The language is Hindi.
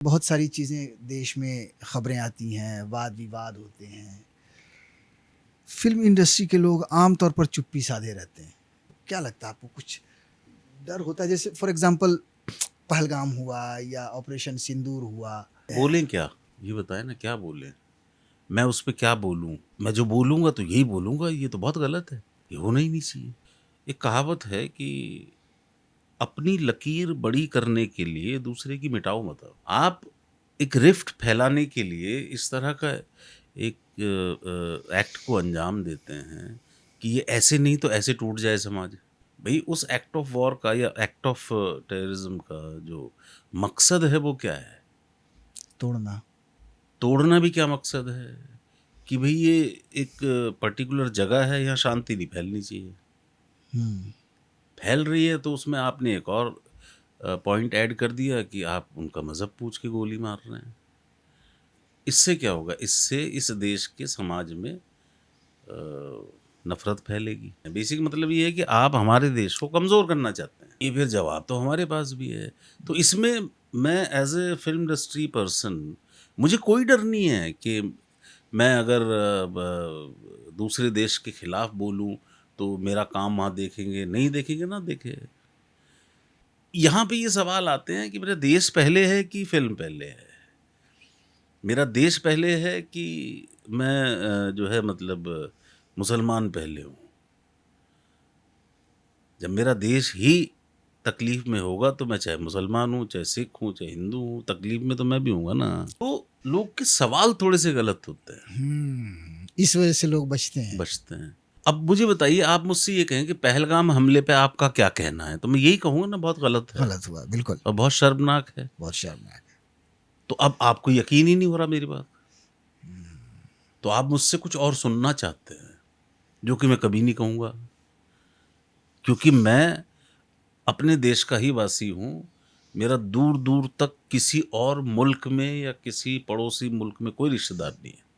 बहुत सारी चीज़ें देश में खबरें आती हैं, वाद-विवाद होते हैं। फ़िल्म इंडस्ट्री के लोग आम तौर पर चुप्पी साधे रहते हैं। क्या लगता है आपको, कुछ डर होता है? जैसे फॉर एग्ज़ाम्पल पहलगाम हुआ या ऑपरेशन सिंदूर हुआ। बोलें क्या? ये बताएँ ना, क्या बोलें? मैं उस पे क्या बोलूँ? मैं जो बोलूँगा तो यही बोलूँगा, ये तो बहुत गलत है। ये होना ही नहीं चाहिए। एक कहावत है कि अपनी लकीर बड़ी करने के लिए दूसरे की मिटाओ मत। आप एक रिफ्ट फैलाने के लिए इस तरह का एक एक्ट को अंजाम देते हैं कि ये ऐसे नहीं तो ऐसे टूट जाए समाज। भई उस एक्ट ऑफ वॉर का या एक्ट ऑफ टेररिज़्म का जो मकसद है वो क्या है? तोड़ना। तोड़ना भी क्या मकसद है? कि भई ये एक पर्टिकुलर जगह है, यहाँ शांति नहीं फैलनी चाहिए। हुँ। फैल रही है तो उसमें आपने एक और पॉइंट ऐड कर दिया कि आप उनका मज़हब पूछ के गोली मार रहे हैं। इससे क्या होगा? इससे इस देश के समाज में नफ़रत फैलेगी। बेसिक मतलब ये है कि आप हमारे देश को कमज़ोर करना चाहते हैं। ये फिर जवाब तो हमारे पास भी है। तो इसमें मैं as a film industry person मुझे कोई डर नहीं है कि मैं अगर दूसरे देश के खिलाफ बोलूँ तो मेरा काम वहाँ देखेंगे, नहीं देखेंगे ना देखें। यहाँ पे ये सवाल आते हैं कि मेरा देश पहले है कि फ़िल्म पहले है? मेरा देश पहले है कि मैं जो है मतलब मुसलमान पहले हूँ? जब मेरा देश ही तकलीफ़ में होगा तो मैं चाहे मुसलमान हूँ, चाहे सिख हूँ, चाहे हिंदू हूँ, तकलीफ़ में तो मैं भी होऊँगा ना। तो लोग के सवाल थोड़े-से गलत होते हैं। इस वज़ह से लोग बचते हैं। बचते हैं। अब मुझे बताइए, आप मुझसे ये कहें कि पहलगाम हमले पे आपका क्या कहना है? तो मैं यही कहूँगा ना, बहुत गलत है गलत हुआ, बिल्कुल। और बहुत शर्मनाक है। बहुत शर्मनाक है। तो अब आपको यकीन ही नहीं हो रहा मेरी बात। तो आप मुझसे कुछ और सुनना चाहते हैं, जो कि मैं कभी नहीं कहूँगा। क्योंकि मैं अपने देश का ही वासी हूँ। मेरा दूर-दूर तक किसी और मुल्क में या किसी पड़ोसी मुल्क में कोई रिश्तेदार नहीं है।